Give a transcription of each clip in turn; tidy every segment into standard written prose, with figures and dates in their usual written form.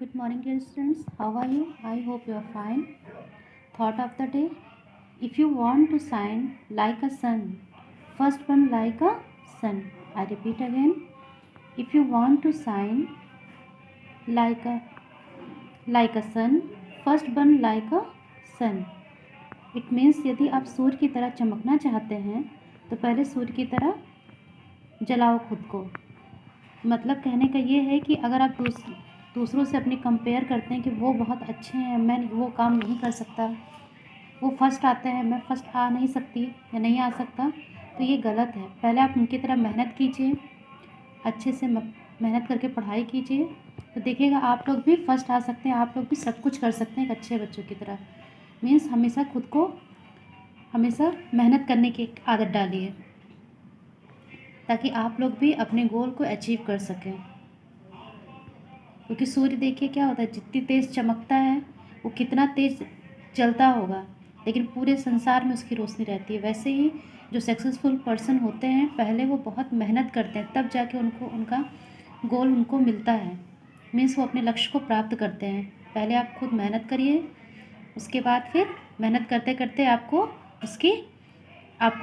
Good morning, dear students. How are you? I hope you are fine. Thought of the day: if you want to shine like a sun, first burn like a sun. I repeat again: if you want to shine like a sun, first burn like a sun. It means यदि आप सूर्य की तरह चमकना चाहते हैं तो पहले सूर्य की तरह जलाओ खुद को। मतलब कहने का ये है कि अगर आप दूसरों से अपनी कंपेयर करते हैं कि वो बहुत अच्छे हैं, मैं वो काम नहीं कर सकता, वो फर्स्ट आते हैं, मैं फर्स्ट आ नहीं सकती या नहीं आ सकता, तो ये गलत है। पहले आप उनकी तरह मेहनत कीजिए, अच्छे से मेहनत करके पढ़ाई कीजिए, तो देखिएगा आप लोग भी फर्स्ट आ सकते हैं, आप लोग भी सब कुछ कर सकते हैं एक अच्छे बच्चों की तरह। मीन्स हमेशा खुद को हमेशा मेहनत करने की आदत डालिए ताकि आप लोग भी अपने गोल को अचीव कर सकें। क्योंकि सूर्य देखिए क्या होता है, जितनी तेज़ चमकता है वो कितना तेज़ जलता होगा, लेकिन पूरे संसार में उसकी रोशनी रहती है। वैसे ही जो सक्सेसफुल पर्सन होते हैं पहले वो बहुत मेहनत करते हैं, तब जाके उनका गोल उनको मिलता है। मीन्स वो अपने लक्ष्य को प्राप्त करते हैं। पहले आप खुद मेहनत करिए, उसके बाद फिर मेहनत करते करते आपको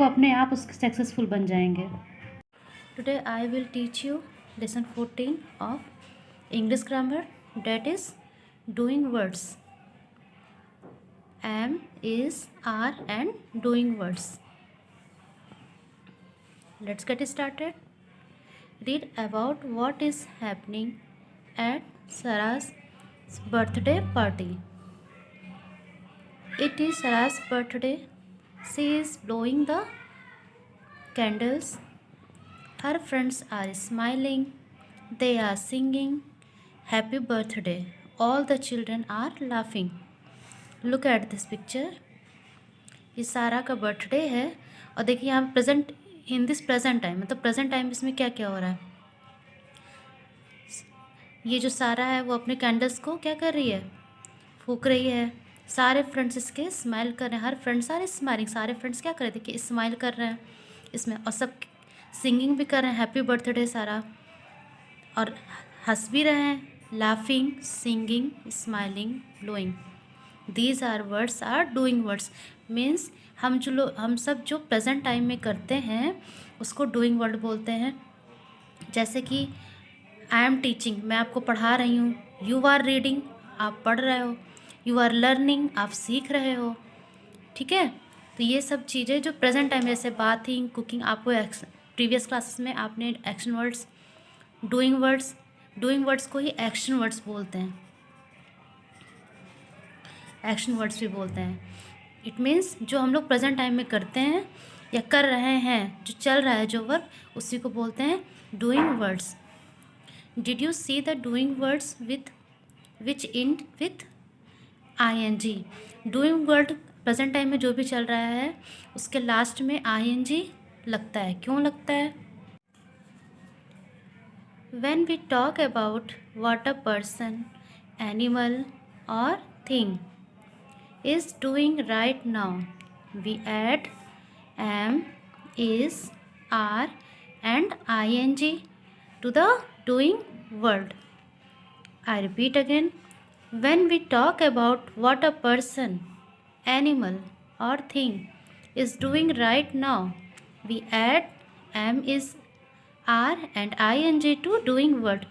अपने आप उसके सक्सेसफुल बन जाएंगे। Today I will teach you lesson 14 of English grammar, that is doing words. Am, is, are and doing words. Let's get started. Read about what is happening at Sarah's birthday party. It is Sarah's birthday. She is blowing the candles. Her friends are smiling. They are singing Happy birthday. All the children are laughing. Look at this picture. ये सारा का birthday है और देखिए यहाँ present in this present time, मतलब present time इसमें क्या क्या हो रहा है। ये जो सारा है वो अपने कैंडल्स को क्या कर रही है, फूक रही है। सारे फ्रेंड्स इसके स्माइल कर रहे हैं, हर फ्रेंड्स आर स्माइलिंग। सारे फ्रेंड्स क्या कर रहे थे कि स्माइल कर रहे हैं इसमें, और सब सिंगिंग भी कर रहे हैं हैप्पी बर्थडे सारा, और हंस भी रहे हैं, laughing, singing, smiling, blowing. These are words are doing words. Means हम सब जो प्रेजेंट टाइम में करते हैं उसको डूइंग वर्ड बोलते हैं। जैसे कि आई एम टीचिंग, मैं आपको पढ़ा रही हूँ। यू आर रीडिंग, आप पढ़ रहे हो। यू आर लर्निंग, आप सीख रहे हो। ठीक है, तो ये सब चीज़ें जो प्रेजेंट टाइम, जैसे बाथिंग, कुकिंग, आपको प्रीवियस क्लासेस में आपने एक्शन वर्ड्स, डूइंग वर्ड्स को ही एक्शन वर्ड्स बोलते हैं, एक्शन वर्ड्स भी बोलते हैं। इट मीन्स जो हम लोग प्रेजेंट टाइम में करते हैं या कर रहे हैं, जो चल रहा है जो वर्क, उसी को बोलते हैं doing words. Did you see the doing words which and with ING? Doing word present time में जो भी चल रहा है उसके लास्ट में ING लगता है। क्यों लगता है? When we talk about what a person, animal or thing is doing right now, we add am, is, are and ING to the doing word. I repeat again. When we talk about what a person, animal or thing is doing right now, we add am, is, are and ING to doing word.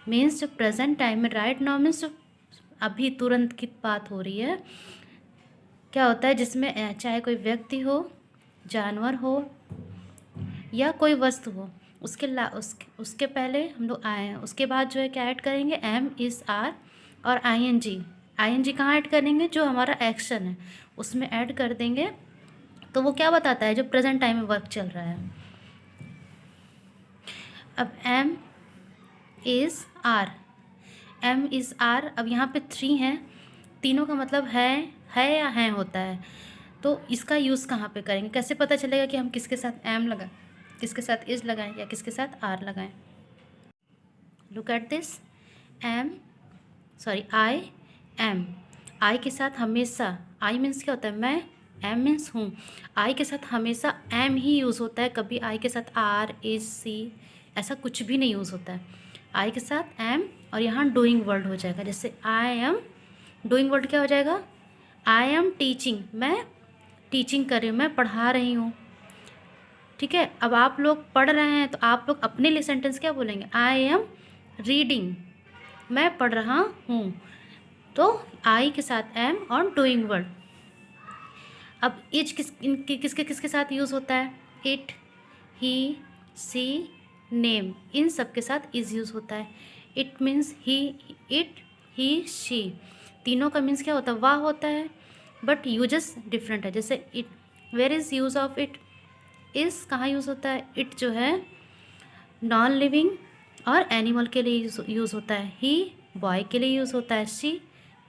Means जो present time में right now means जो अभी तुरंत की बात हो रही है, क्या होता है जिसमें चाहे कोई व्यक्ति हो, जानवर हो या कोई वस्तु हो, उसके पहले हम लोग आए हैं, उसके बाद जो है क्या ऐड करेंगे, एम, इज, आर और ING कहाँ ऐड करेंगे, जो हमारा एक्शन है उसमें ऐड कर देंगे। तो वो क्या बताता है, जो प्रेजेंट टाइम में वर्क चल रहा है। अब am, is, are, am, is, are, अब यहाँ पे 3 हैं, तीनों का मतलब है या हैं होता है। तो इसका यूज़ कहाँ पे करेंगे, कैसे पता चलेगा कि हम किसके साथ एम लगाएं, किसके साथ इज़ लगाएं या किसके साथ आर लगाएं। Look at this, I am, I के साथ हमेशा, आई मीन्स क्या होता है मैं, एम मीन्स हूँ, आई के साथ हमेशा एम ही यूज़ होता है। कभी आई के साथ आर, इज, सी ऐसा कुछ भी नहीं यूज़ होता है। आई के साथ एम और यहाँ डूइंग वर्ड हो जाएगा। जैसे आई एम, डूइंग वर्ड क्या हो जाएगा, आई एम टीचिंग, मैं टीचिंग कर रही हूँ, मैं पढ़ा रही हूँ। ठीक है, अब आप लोग पढ़ रहे हैं तो आप लोग अपने लिए सेंटेंस क्या बोलेंगे, आई एम रीडिंग, मैं पढ़ रहा हूँ। तो आई के साथ एम और डूइंग वर्ड। अब इज किसके किसके साथ यूज़ होता है, इट, ही, सी, नेम, इन सब के साथ इज यूज़ होता है। It means he, it, he, she, तीनों का मीन्स क्या होता है, वाह होता है, बट यूजेस डिफरेंट है। जैसे it, where is use of it, इस कहाँ यूज़ होता है, इट जो है नॉन लिविंग और एनिमल के लिए यूज़ होता है, ही बॉय के लिए यूज़ होता है, शी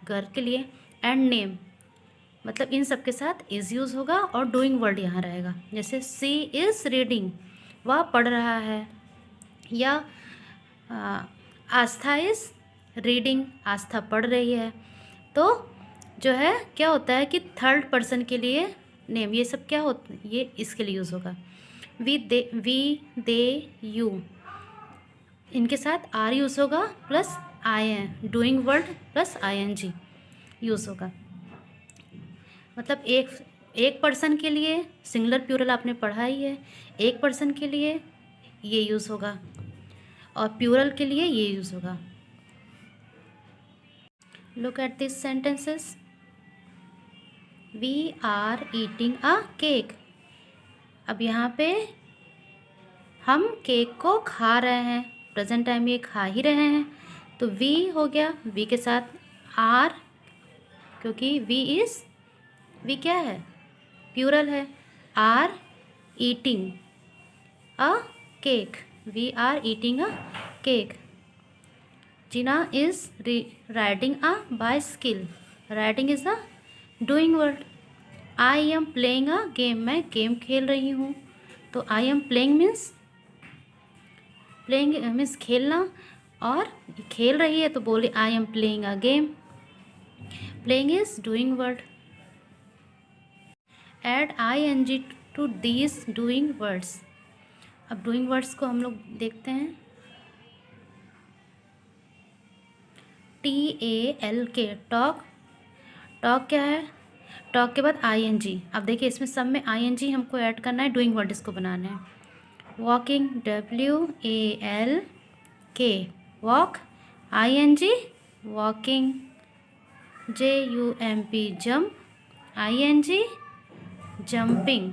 गर्ल के लिए, एंड नेम मतलब इन सब के साथ इज़ यूज़ होगा और डूइंग वर्ड यहाँ रहेगा। जैसे सी इज़ रीडिंग, वह पढ़ रहा है, या आस्था इज़ रीडिंग, आस्था पढ़ रही है। तो जो है क्या होता है कि थर्ड पर्सन के लिए नेम, ये सब क्या होता है, ये इसके लिए यूज़ होगा। वी दे यू, इनके साथ आर यूज़ होगा plus I N, doing word plus ING use होगा। मतलब एक पर्सन के लिए सिंगुलर प्लूरल आपने पढ़ा ही है, एक पर्सन के लिए ये यूज़ होगा और प्लूरल के लिए ये यूज़ होगा। Look at this sentences, we are eating a cake. अब यहाँ पे हम केक को खा रहे हैं, प्रेजेंट टाइम ये खा ही रहे हैं, तो वी हो गया, वी के साथ आर, क्योंकि वी क्या है, प्लूरल है, are eating a cake, we are eating a cake. Jeena is riding a bicycle, riding is a doing word. I am playing a game, मैं गेम खेल रही हूँ, तो आई एम प्लेइंग मीन्स खेलना, और खेल रही है तो बोले I am playing a game, playing is doing word. Add ING to these doing words. अब डूइंग वर्ड्स को हम लोग देखते हैं, TALK, टॉक, टॉक क्या है, टॉक के बाद ING। अब देखिए इसमें सब में ING हमको ऐड करना है, डूइंग वर्ड इसको बनाना है। Walking, WALK, walk, ING walking, JUMP, jump, ING jumping.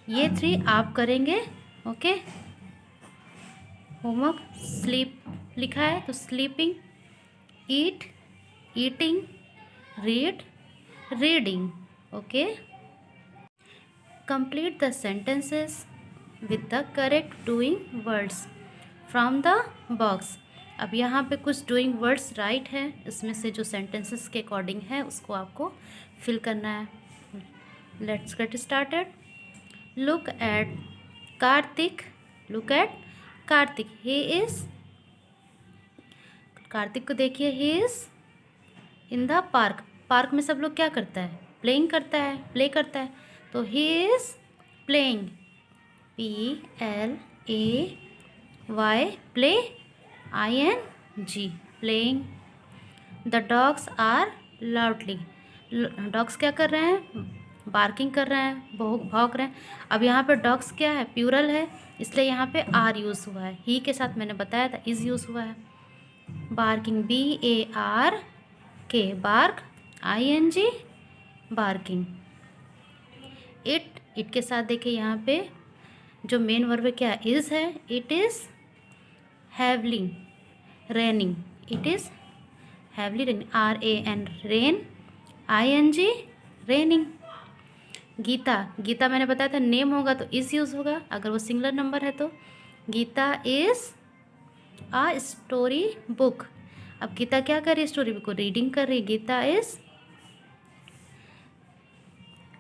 ये 3 आप करेंगे, ओके। होमवर्क, स्लीप लिखा है तो sleeping, eat, eating, read, reading, okay. Complete the sentences with the correct doing words from the box. अब यहाँ पे कुछ डूइंग वर्ड्स राइट है, इसमें से जो सेंटेंसेस के अकॉर्डिंग है उसको आपको फिल करना है। Let's get started. Look at Kartik, look at Kartik, he is, Kartik को देखिए, he is in the park, park में सब लोग क्या करता है, प्लेइंग करता है, प्ले करता है, तो he is playing, PLAY, play, ING, playing. The dogs are loudly, dogs क्या कर रहे हैं, बार्किंग कर रहे हैं, भौंक रहे हैं। अब यहाँ पे डॉग्स क्या है, प्लूरल है, इसलिए यहाँ पे आर यूज़ हुआ है, ही के साथ मैंने बताया था इज़ यूज़ हुआ है। Barking, BARK, bark, ING barking. It के साथ देखिए यहाँ पे जो मेन वर्ब क्या है, इज़ है, इट इज़ हैवलिंग raining, it is heavily raining, RAN rain, ING raining. Geeta, Geeta मैंने बताया था नेम होगा तो इज़ यूज़ होगा, अगर वो सिंगुलर नंबर है तो। Gita is a story book, अब गीता क्या कर रही है, स्टोरी बुक को रीडिंग कर रही है, Gita is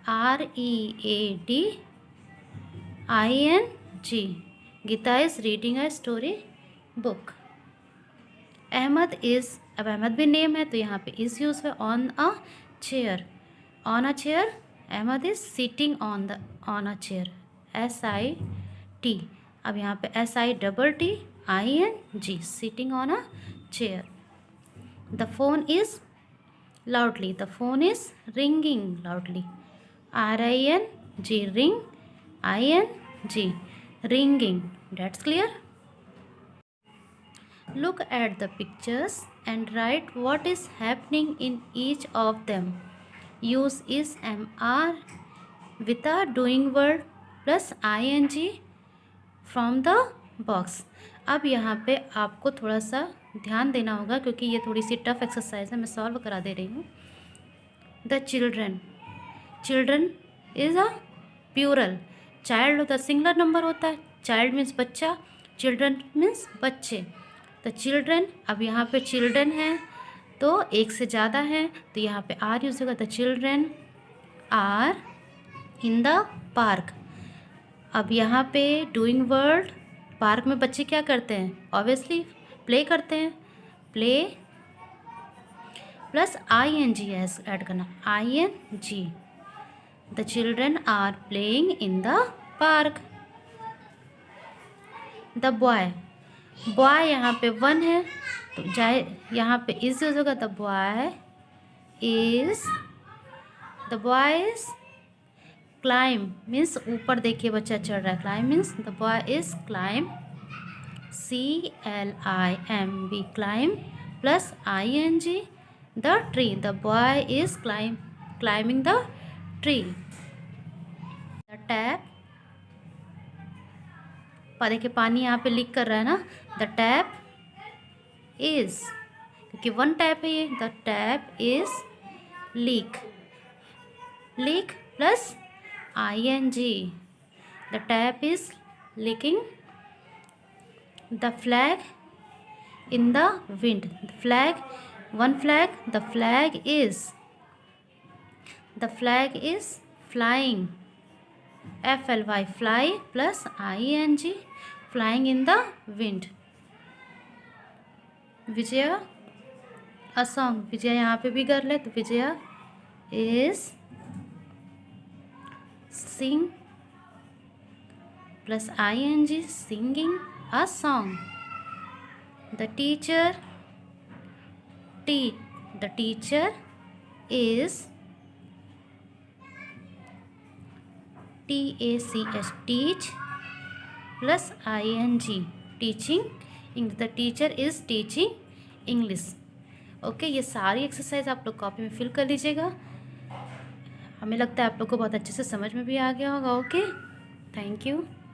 READING, Gita is reading a story book. Ahmed is, अब अहमद भी नेम है तो यहाँ पे इज़ यूज़ है, on a chair, on a chair, Ahmed is sitting on a chair, SIT। अब यहाँ पे SITTING, sitting on a chair. The phone is loudly. The phone is ringing loudly. R-I-N-G, ring, I-N-G, ringing. That's clear? Look at the pictures and write what is happening in each of them. Use is MR with a doing word plus ing from the box. अब यहाँ पे आपको थोड़ा सा ध्यान देना होगा क्योंकि ये थोड़ी सी टफ एक्सरसाइज है, मैं सॉल्व करा दे रही हूँ. The children, children is a plural. Child होता है सिंगुलर नंबर होता है. चाइल्ड मीन्स बच्चा, चिल्ड्रन मीन्स बच्चे. द चिल्ड्रन, अब यहाँ पे चिल्ड्रन है तो एक से ज़्यादा है तो यहाँ पे आर यूज होगा. The children are in the park. अब यहाँ पे डूइंग वर्ड, पार्क में बच्चे क्या करते हैं? ऑब्वियसली प्ले करते हैं. प्ले प्लस ING ऐड करना, ING. The children are playing in the park. The boy, boy यहाँ पे 1 है तो जाए यहाँ पे इज यूज होगा. The boy is climb means ऊपर देखिए बच्चा चढ़ रहा है. Climb means the boy is climb, CLIMB, climb plus ING. The tree, the boy is climbing the tree. The tap, देखिए पानी यहाँ पे लीक कर रहा है ना. द टैप इज, क्योंकि 1 टैप है ये. The tap is leak, leak plus ING. The tap is leaking. The flag in the wind, the flag, 1 flag, the flag is flying, FLY, fly plus ING, flying in the wind. Vijaya, a song, Vijaya यहाँ पे भी कर ले तो Vijaya is sing plus ING, singing a song. The teacher, the teacher is TACH, teach plus ING, teaching. The teacher is teaching English. Okay, ये सारी exercise आप लोग कॉपी में फिल कर लीजिएगा. हमें लगता है आप लोग को बहुत अच्छे से समझ में भी आ गया होगा. Okay, thank you.